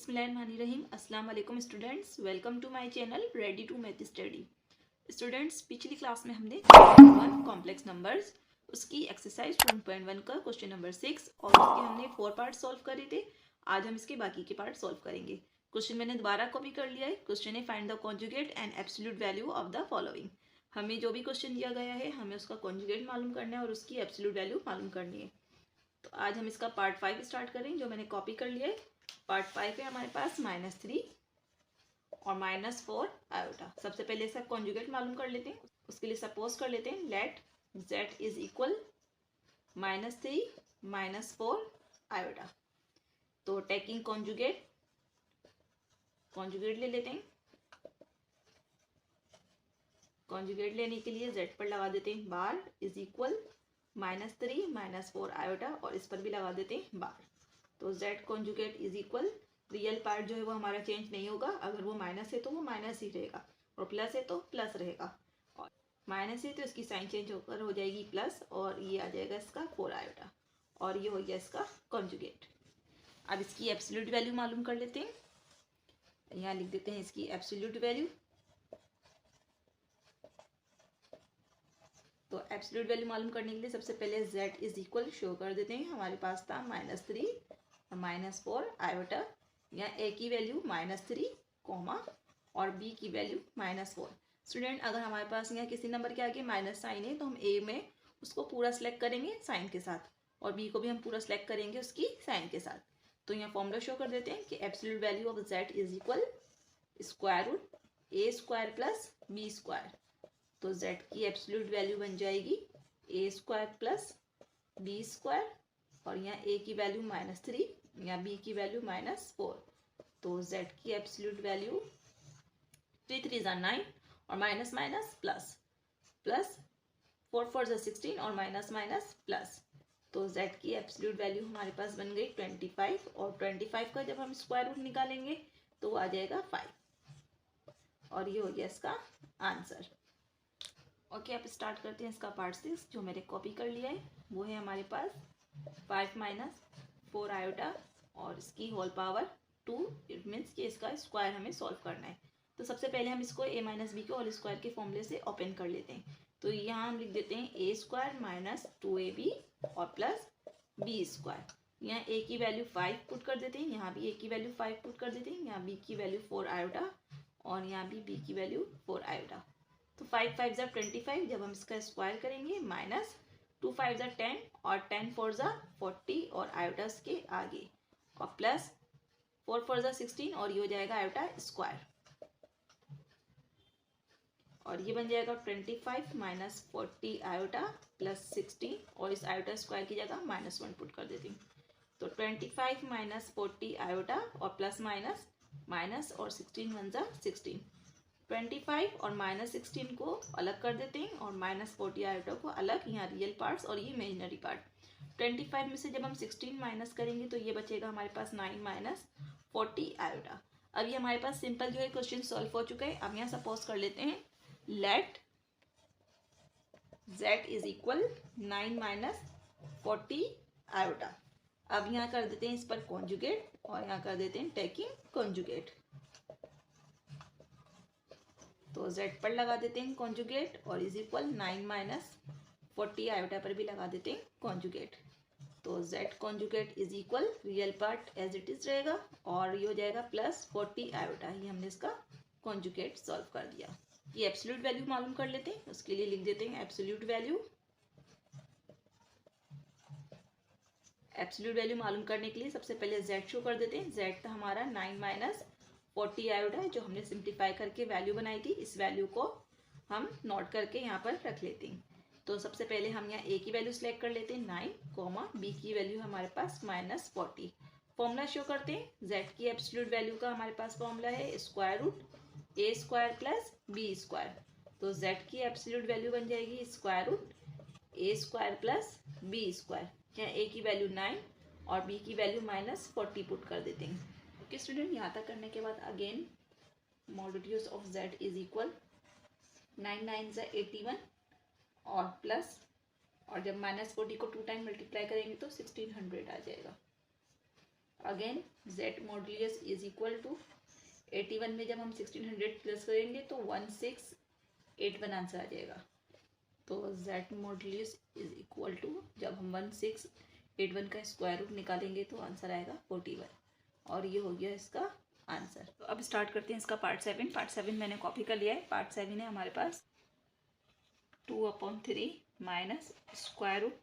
बिस्मिल्लाहिर्रहमानिर्रहीम। अस्सलाम वालेकुम students, welcome to my channel ready to math study. Students, पिछली क्लास में हमने कॉम्प्लेक्स नंबर्स उसकी एक्सरसाइज 2.1 का क्वेश्चन नंबर 6 और उसके हमने 4 पार्ट सॉल्व करे थे। आज हम इसके बाकी के पार्ट सॉल्व करेंगे। क्वेश्चन मैंने दोबारा कॉपी कर लिया है। क्वेश्चन है find the conjugate and absolute value of the following. हमें जो भी क्वेश्चन दिया गया है हमें उसका कॉन्जुगेट मालूम करना है और उसकी एब्सोल्यूट वैल्यू मालूम करनी है। तो आज हम इसका पार्ट 5 स्टार्ट करें जो मैंने कॉपी कर लिया है। पार्ट 5 है हमारे पास -3 और -4 आयोटा। सबसे पहले इसका कॉन्जुगेट मालूम कर लेते हैं। उसके लिए सपोज कर लेते हैं let z is equal -3 -4 iota. तो टेकिंग कॉन्जुगेट ले लेते हैं। कॉन्जुगेट लेने के लिए z पर लगा देते हैं बार इज इक्वल -3 -4 आयोटा और इस पर भी लगा देते हैं बार। तो z conjugate is equal, real part जो है वो हमारा चेंज नहीं होगा। अगर वो माइनस है तो वो माइनस ही रहेगा और प्लस है तो प्लस रहेगा, और माइनस है तो इसकी साइन चेंज होकर हो जाएगी प्लस और ये आ जाएगा इसका 4 आयोटा और ये हो गया इसका कॉन्जुगेट। अब इसकी एब्सोल्यूट वैल्यू मालूम कर लेते हैं। यहाँ लिख देते हैं इसकी एब्सोल्यूट वैल्यू। तो एब्सोल्यूट वैल्यू मालूम करने के लिए सबसे पहले z इज इक्वल शो कर देते हैं। हमारे पास था -3 और -4 आयोटा। यहाँ a की वैल्यू -3 कॉमा और b की वैल्यू -4। स्टूडेंट, अगर हमारे पास यहाँ किसी नंबर के आगे माइनस साइन है तो हम a में उसको पूरा सेलेक्ट करेंगे साइन के साथ और b को भी हम पूरा सेलेक्ट करेंगे उसकी साइन के साथ। तो यहाँ फॉर्मूला शो कर देते हैं कि absolute value of z is equal square root a square plus b square. तो z की एब्सोल्यूट वैल्यू बन जाएगी a square plus b square और यहाँ a की वैल्यू -3, यहाँ b की वैल्यू -4। तो z की एब्सोल्यूट वैल्यू 3 3 ज़ा 9 और माइनस माइनस प्लस प्लस 4 4 ज़ा 16 और माइनस माइनस प्लस। तो z की एब्सोल्यूट वैल्यू हमारे पास बन गई 25 और 25 का जब हम स्क्वायर रूट निकालेंगे तो आ जाएगा 5 और ये हो गया इसका आंसर। ओके, आप स्टार्ट करते हैं इसका पार्ट 6 जो मैंने कॉपी कर लिया है। वो है हमारे पास 5 - 4 आयोटा और इसकी होल पावर 2। इट मीन्स कि इसका स्क्वायर हमें सॉल्व करना है। तो सबसे पहले हम इसको a - b के होल स्क्वायर के फॉर्मूले से ओपन कर लेते हैं। तो यहाँ हम लिख देते हैं a स्क्वायर -2ab और प्लस b स्क्वायर। यहाँ a की वैल्यू 5 पुट कर देते हैं, यहाँ भी a की वैल्यू 5 पुट कर देते हैं, यहाँ b की वैल्यू 4 आयोटा और यहाँ भी b की वैल्यू 4 आयोटा। तो 5 5 ज़ा 25 जब हम इसका स्क्वायर करेंगे माइनस 2 5 ज़ा 10 और 10 4 ज़ा 40 और आयोटास के आगे और प्लस 4 4 ज़ा 16 और ये हो जाएगा आयोटा स्क्वायर और ये बन जाएगा 25 - 40 आयोटा प्लस 16 और इस आयोटा स्क्वायर की जगह -1 पुट कर देती हूँ। तो 25 - 40 आयोटा और प्लस माइनस माइनस और 16 1 ज़ा 16। 25 और -16 को अलग कर देते हैं और -40 आयोटा को अलग, यहाँ रियल पार्ट्स और ये इमेजिनरी पार्ट। 25 में से जब हम 16 माइनस करेंगे तो ये बचेगा हमारे पास 9 - 40 आयोटा। अब ये हमारे पास सिंपल जो है क्वेश्चन सॉल्व हो चुका है। अब यहाँ सपोज कर लेते हैं let z is equal 9 - 40 iota. अब यहाँ कर देते हैं इस पर कॉन्जुगेट और यहाँ कर देते हैं टेकिंग कॉन्जुगेट। तो z पर लगा देते हैं कॉन्जुगेट और इज इक्वल 9 - 40 आयोटा पर भी लगा देते हैं कॉन्जुगेट। तो z conjugate is equal, real part as it is रहेगा और ये हो जाएगा प्लस 40 आयोटा। ये हमने इसका कॉन्जुगेट सॉल्व कर दिया। ये एब्सोल्यूट वैल्यू मालूम कर लेते हैं। उसके लिए लिख देते हैं एब्सोल्यूट वैल्यू। एब्सोल्यूट वैल्यू मालूम करने के लिए सबसे पहले z शो कर देते हैं। z था हमारा 9 - 40 आयोटा है जो हमने सिंप्लीफाई करके वैल्यू बनाई थी। इस वैल्यू को हम नोट करके यहाँ पर रख लेते हैं। तो सबसे पहले हम यहाँ a की वैल्यू सिलेक्ट कर लेते हैं 9 कॉमा b की वैल्यू हमारे पास -40। फॉर्मूला शो करते हैं। z की एब्सोल्यूट वैल्यू का हमारे पास फॉर्मूला है square root a square plus b square. तो z की एब्सोल्यूट वैल्यू बन जाएगी square root a square plus b square. यहाँ a की वैल्यू 9 और b की वैल्यू -40 पुट कर देते हैं। ओके स्टूडेंट, यहाँ तक करने के बाद again modulus of z is equal 9 9 ज़ा 81 और प्लस, और जब -40 को 2 टाइम मल्टीप्लाई करेंगे तो 1600 आ जाएगा। Again z modulus is equal to 81 में जब हम 1600 प्लस करेंगे तो 1681 आंसर आ जाएगा। तो z modulus is equal to जब हम 1681 का स्क्वायर रूट निकालेंगे तो आंसर आएगा 41 और ये हो गया इसका आंसर। तो अब स्टार्ट करते हैं इसका पार्ट 7। पार्ट 7 मैंने कॉपी कर लिया है। पार्ट 7 है हमारे पास 2/3 माइनस स्क्वायर रूट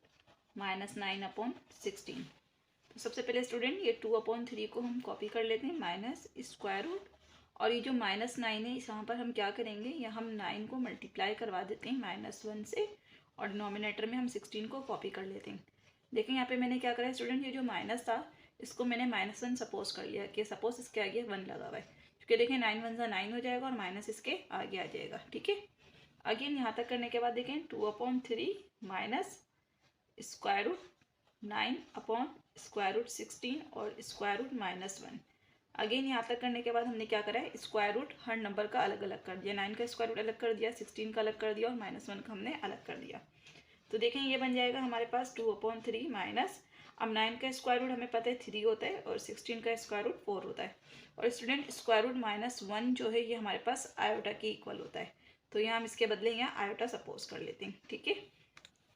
-9/16। तो सबसे पहले स्टूडेंट ये 2/3 को हम कॉपी कर लेते हैं माइनस स्क्वायर रूट, और ये जो -9 है यहाँ पर हम क्या करेंगे, यहाँ हम 9 को मल्टीप्लाई करवा देते हैं -1 से, और डिनोमिनेटर में हम 16 को कॉपी कर लेते हैं। देखें यहाँ पे मैंने क्या करा है स्टूडेंट, ये जो माइनस था इसको मैंने -1 सपोज कर लिया कि सपोज इसके आगे 1 लगा हुआ है, क्योंकि देखें 9 1 ज़ा 9 हो जाएगा और माइनस इसके आगे आ जाएगा। ठीक है, अगेन यहाँ तक करने के बाद देखें 2/3 माइनस स्क्वायर रूट 9/16 और स्क्वायर रूट -1। अगेन यहाँ तक करने के बाद हमने क्या करा है, स्क्वायर रूट हर नंबर का अलग अलग कर दिया। 9 का स्क्वायर रूट अलग कर दिया, 16 का अलग कर दिया और -1 का हमने अलग कर दिया। तो देखें ये बन जाएगा हमारे पास 2/3 माइनस, अब 9 का स्क्वायर रूट हमें पता है 3 होता है और 16 का स्क्वायर रूट 4 होता है, और स्टूडेंट स्क्वायर रूट -1 जो है ये हमारे पास आयोटा के इक्वल होता है। तो यहाँ हम इसके बदले यहाँ आयोटा सपोज कर लेते हैं। ठीक है,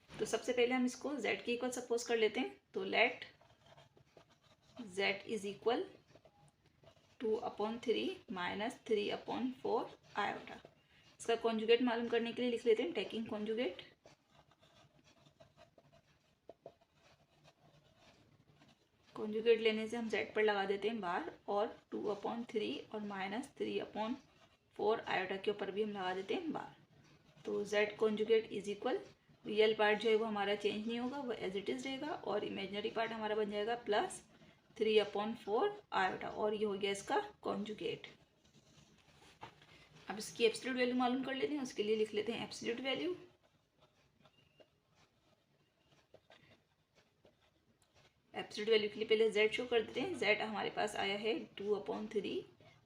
तो सबसे पहले हम इसको z के इक्वल सपोज कर लेते हैं। तो let z is equal 2/3 minus 3/4 iota. इसका कॉन्जुगेट मालूम करने के लिए लिख लेते हैं टेकिंग कॉन्जुगेट। कॉन्जुगेट लेने से हम z पर लगा देते हैं बार, और 2/3 और -3/4 आयोटा के ऊपर भी हम लगा देते हैं बार। तो z conjugate is equal, real part जो है वो हमारा चेंज नहीं होगा, वो एज इट इज़ रहेगा, और इमेजिनरी पार्ट हमारा बन जाएगा +3/4 आयोटा, और ये हो गया इसका कॉन्जुगेट। अब इसकी एब्सोल्यूट वैल्यू मालूम कर लेते हैं, उसके लिए लिख लेते हैं एब्सोल्यूट वैल्यू। एब्सोल्यूट वैल्यू के लिए पहले z शो कर देते हैं। z हमारे पास आया है 2/3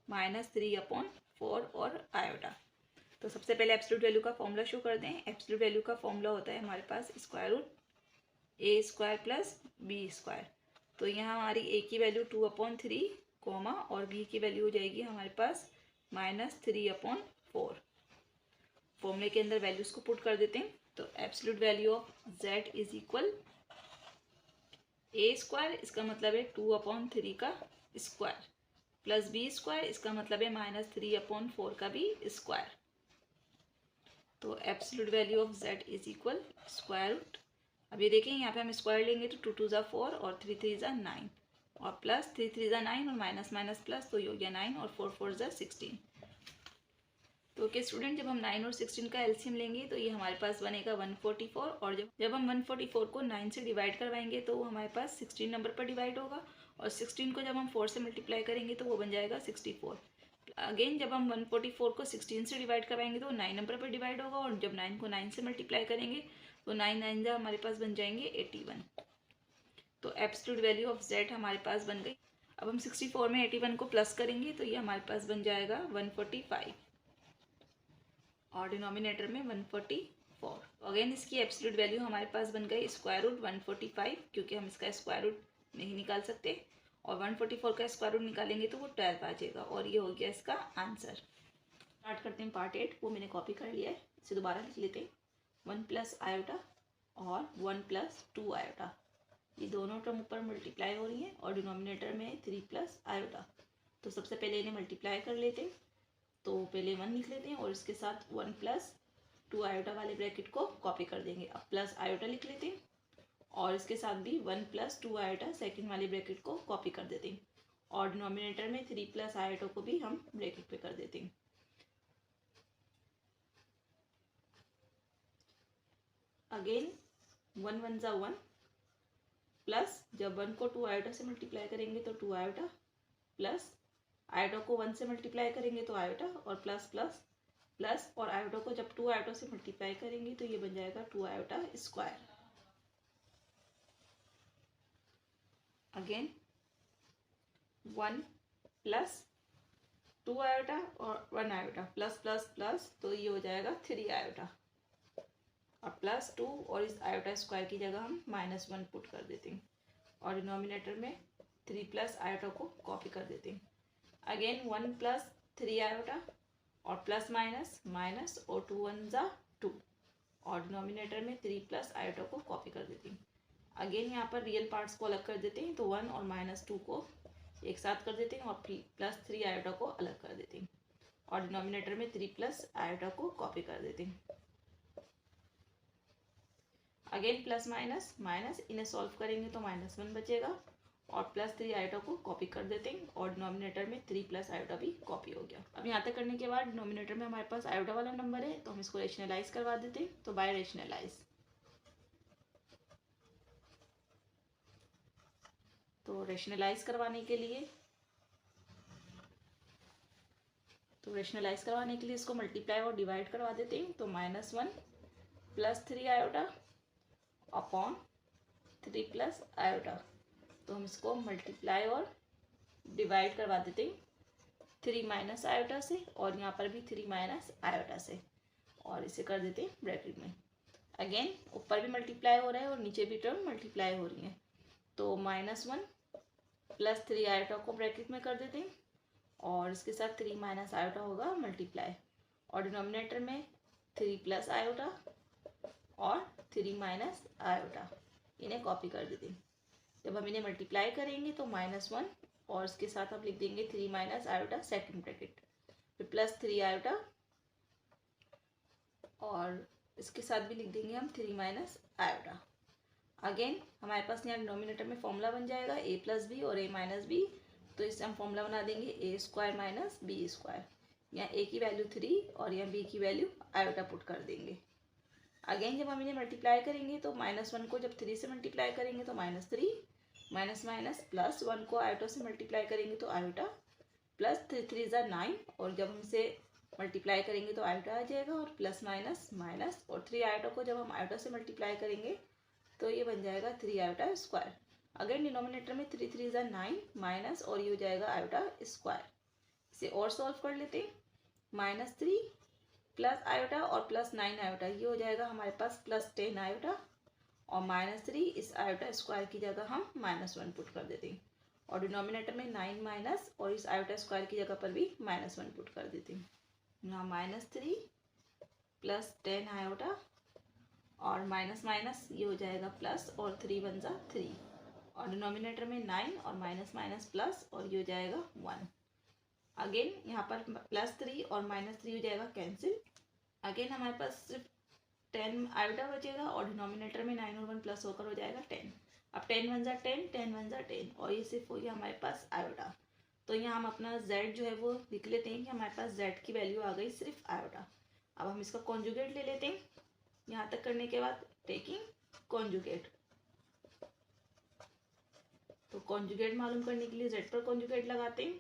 माइनस 3/4 और आयोटा। तो सबसे पहले एब्सोल्यूट वैल्यू का फॉर्मूला शो कर दें। एब्सोल्यूट वैल्यू का फॉर्मूला होता है हमारे पास square root a² plus b²। तो यहाँ हमारी a की वैल्यू 2/3 कोमा और b की वैल्यू हो जाएगी हमारे पास -3/4। फॉर्मूले के अंदर वैल्यूज को पुट कर देते हैं। तो absolute value of z is equal a², इसका मतलब है 2/3 का स्क्वायर, प्लस b², इसका मतलब है -3/4 का भी स्क्वायर। तो absolute value of z is equal square root, अब ये देखें यहाँ पे हम स्क्वायर लेंगे तो 2 2 ज़ा 4 और 3 3 ज़ा 9, और प्लस 3 3 ज़ा 9 और माइनस माइनस प्लस, तो ये हो गया 9 और 4 4 ज़ा 16। तो ओके स्टूडेंट, जब हम 9 और 16 का एलसीएम लेंगे तो ये हमारे पास बनेगा 144, और जब हम 144 को 9 से डिवाइड करवाएंगे तो वो हमारे पास 16 नंबर पर डिवाइड होगा, और 16 को जब हम 4 से मल्टीप्लाई करेंगे तो वो बन जाएगा 64। अगेन जब हम 144 को 16 से डिवाइड करवाएंगे तो 9 नंबर पर डिवाइड होगा, और जब 9 को 9 से मल्टीप्लाई करेंगे तो 9 9 जा हमारे पास बन जाएंगे 81। तो एब्सोल्यूट वैल्यू ऑफ z हमारे पास बन गई। अब हम 64 में 81 को प्लस करेंगे तो ये हमारे पास बन जाएगा 145, और डिनोमिनेटर में 144। अगेन इसकी एब्सोल्यूट वैल्यू हमारे पास बन गई स्क्वायर रूट 145, क्योंकि हम इसका स्क्वायर रूट नहीं निकाल सकते, और 144 का स्क्वायर रूट निकालेंगे तो वो 12 आ जाएगा, और ये हो गया इसका आंसर। स्टार्ट करते हैं पार्ट 8, वो मैंने कॉपी कर लिया है, इसे दोबारा लिख लेते हैं। 1 प्लस आयोटा और 1 प्लस 2 आयोटा, ये दोनों टर्म ऊपर मल्टीप्लाई हो रही हैं, और डिनोमिनेटर में 3 प्लस आयोटा। तो सबसे पहले इन्हें मल्टीप्लाई कर लेते हैं, तो पहले 1 लिख लेते हैं और इसके साथ 1 प्लस 2 आयोटा वाले ब्रैकेट को कॉपी कर देंगे। अब प्लस आयोटा लिख लेते हैं, और इसके साथ भी 1 प्लस 2 आयोटा सेकेंड वाले ब्रैकेट को कॉपी कर देते हैं, और डिनोमिनेटर में 3 प्लस आयोटा को भी हम ब्रैकेट पे कर देते हैं। अगेन 1 1 ज़ा 1, प्लस जब 1 को 2 आयोटा से मल्टीप्लाई करेंगे तो 2 आयोटा, प्लस आयोटा को 1 से मल्टीप्लाई करेंगे तो आयोटा, और प्लस प्लस प्लस, और आयोटा को जब 2 आयोटा से मल्टीप्लाई करेंगे तो ये बन जाएगा 2 iota square. Again 1 plus 2 iota और 1 आयोटा, प्लस प्लस प्लस, तो ये हो जाएगा 3 आयोटा, और प्लस 2, और इस आयोटा स्क्वायर की जगह हम -1 पुट कर देते हैं, और डिनोमिनेटर में 3 प्लस आयोटा को कॉपी कर देते हैं। अगेन 1 प्लस 3 आयोटा और प्लस माइनस माइनस और 2 1 ज़ा 2 और डिनोमिनेटर में 3 प्लस आयोटा को कॉपी कर देते हैं। अगेन यहाँ पर रियल पार्ट्स को अलग कर देते हैं, तो 1 और -2 को एक साथ कर देते हैं और प्लस 3 आयोटा को अलग कर देते हैं और डिनोमिनेटर में 3 प्लस आयोटा को कॉपी कर देते हैं। अगेन प्लस माइनस माइनस, इन्हें सॉल्व करेंगे तो -1 बचेगा और प्लस 3 आयोटा को कॉपी कर देते हैं और डिनोमिनेटर में 3 प्लस आयोटा भी कॉपी हो गया। अब यहाँ तक करने के बाद डिनोमिनेटर में हमारे पास आयोटा वाला नंबर है, तो हम इसको रेशनलाइज करवा देते हैं। तो बाय रेशनलाइज, तो रेशनलाइज करवाने के लिए इसको मल्टीप्लाई और डिवाइड करवा देते हैं। तो -1 plus 3 iota upon 3 plus iota, तो हम इसको मल्टीप्लाई और डिवाइड करवा देते हैं 3 माइनस आयोटा से और यहाँ पर भी 3 माइनस आयोटा से और इसे कर देते हैं ब्रैकेट में। अगेन ऊपर भी मल्टीप्लाई हो रहा है और नीचे भी टर्म मल्टीप्लाई हो रही है, तो -1 प्लस 3 आयोटा को ब्रैकेट में कर देते हैं और इसके साथ 3 माइनस आयोटा होगा मल्टीप्लाई और डिनोमिनेटर में 3 प्लस आयोटा और 3 माइनस आयोटा, इन्हें कॉपी कर देते हैं। जब हम इन्हें मल्टीप्लाई करेंगे तो -1 और इसके साथ हम लिख देंगे 3 माइनस आयोटा सेकेंड ब्रैकेट, फिर प्लस 3 आयोटा और इसके साथ भी लिख देंगे हम 3 माइनस आयोटा। अगेन हमारे पास यहाँ डिनोमिनेटर में फॉर्मूला बन जाएगा a प्लस बी और a माइनस बी, तो इससे हम फॉर्मूला बना देंगे a square minus b square. यहाँ a की वैल्यू 3 और यहाँ b की वैल्यू आयोटा पुट कर देंगे। अगेन जब हम इन्हें मल्टीप्लाई करेंगे तो -1 को जब 3 से मल्टीप्लाई करेंगे तो -3 माइनस माइनस प्लस 1 को आयोटा से मल्टीप्लाई करेंगे तो आयोटा प्लस 3 3 ज़ा 9 और जब हम इसे मल्टीप्लाई करेंगे तो आयोटा आ जाएगा और प्लस माइनस माइनस और 3 आयोटा को जब हम आयोटा से मल्टीप्लाई करेंगे तो ये बन जाएगा 3 आयोटा स्क्वायर। अगेन डिनोमिनेटर में 3 3 ज़ा 9 माइनस और ये हो जाएगा आयोटा स्क्वायर। इसे और सॉल्व कर लेते हैं, -3 प्लस आयोटा और प्लस 9 आयोटा, ये हो जाएगा हमारे पास प्लस 10 आयोटा और -3 इस आयोटा स्क्वायर की जगह हम -1 पुट कर देते हैं और डिनोमिनेटर में 9 माइनस और इस आयोटा स्क्वायर की जगह पर भी -1 पुट कर देते हैं। यहाँ -3 प्लस 10 आयोटा और माइनस माइनस ये हो जाएगा प्लस और 3 1 ज़ा 3 और डिनोमिनेटर में 9 और माइनस माइनस प्लस और ये हो जाएगा 1। अगेन यहाँ पर +3 और -3 हो जाएगा कैंसिल। अगेन हमारे पास सिर्फ 10 आयोटा बचेगा और डिनोमिनेटर में 9 और 1 प्लस होकर हो जाएगा 10। अब 10 1 ज़ा 10 10 1 ज़ा 10 और ये सिर्फ हो गया हमारे पास आयोटा। तो यहाँ हम अपना z जो है वो लिख लेते हैं कि हमारे पास z की वैल्यू आ गई सिर्फ आयोटा। अब हम इसका कॉन्जुगेट ले लेते हैं। यहाँ तक करने के बाद टेकिंग कॉन्जुगेट, तो कॉन्जुगेट मालूम करने के लिए z पर कॉन्जुगेट लगाते हैं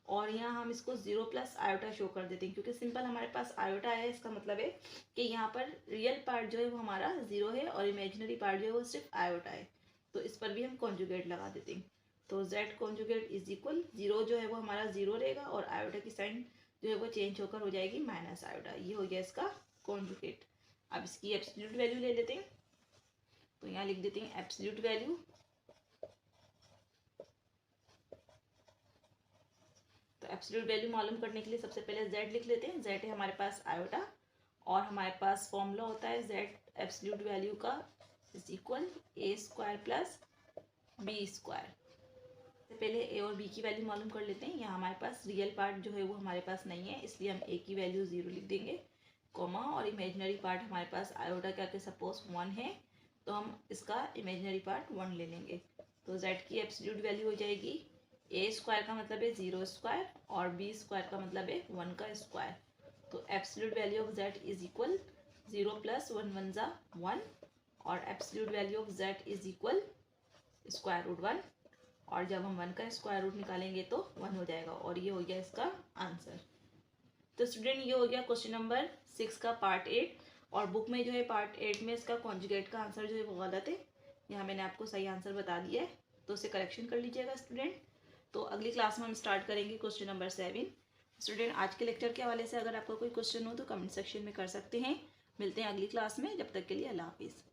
और यहाँ हम इसको 0 प्लस आयोटा शो कर देते हैं क्योंकि सिंपल हमारे पास आयोटा है। इसका मतलब है कि यहाँ पर रियल पार्ट जो है वो हमारा 0 है और इमेजिनरी पार्ट जो है वो सिर्फ आयोटा है, तो इस पर भी हम कॉन्जुगेट लगा देते हैं। तो z कॉन्जुगेट इज इक्वल 0 जो है वो हमारा 0 रहेगा और आयोटा की साइन जो है वो चेंज होकर हो जाएगी माइनस आयोटा। ये हो गया इसका कॉन्जुगेट। अब इसकी एब्सोल्यूट वैल्यू ले लेते हैं, तो यहाँ लिख देते हैं एब्सोल्यूट वैल्यू। तो एब्सोल्यूट वैल्यू मालूम करने के लिए सबसे पहले z लिख लेते हैं। z है हमारे पास आयोटा और हमारे पास फॉर्मूला होता है z एब्सोल्यूट वैल्यू का is equal a square plus b square. पहले a और b की वैल्यू मालूम कर लेते हैं। यहाँ हमारे पास रियल पार्ट जो है वो हमारे पास नहीं है, इसलिए हम a की वैल्यू 0 लिख देंगे, कॉमा और इमेजिनरी पार्ट हमारे पास आयोटा क्या के सपोज 1 है, तो हम इसका इमेजिनरी पार्ट 1 ले लेंगे। तो z की एब्सोल्यूट वैल्यू हो जाएगी a स्क्वायर का मतलब है 0 स्क्वायर और b स्क्वायर का मतलब है 1 का स्क्वायर। तो absolute value of z is equal 0 plus 1 1 ज़ा 1 और absolute value of z is equal square root 1 और जब हम 1 का स्क्वायर रूट निकालेंगे तो 1 हो जाएगा और ये हो गया इसका आंसर। तो स्टूडेंट ये हो गया क्वेश्चन नंबर 6 का पार्ट 8 और बुक में जो है पार्ट 8 में इसका कॉन्जुगेट का आंसर जो है वो गलत है। यहाँ मैंने आपको सही आंसर बता दिया है, तो उसे करेक्शन कर लीजिएगा स्टूडेंट। तो अगली क्लास में हम स्टार्ट करेंगे क्वेश्चन नंबर 7। स्टूडेंट आज के लेक्चर के हवाले से अगर आपका कोई क्वेश्चन हो तो कमेंट सेक्शन में कर सकते हैं। मिलते हैं अगली क्लास में, जब तक के लिए अल्लाह हाफिज़।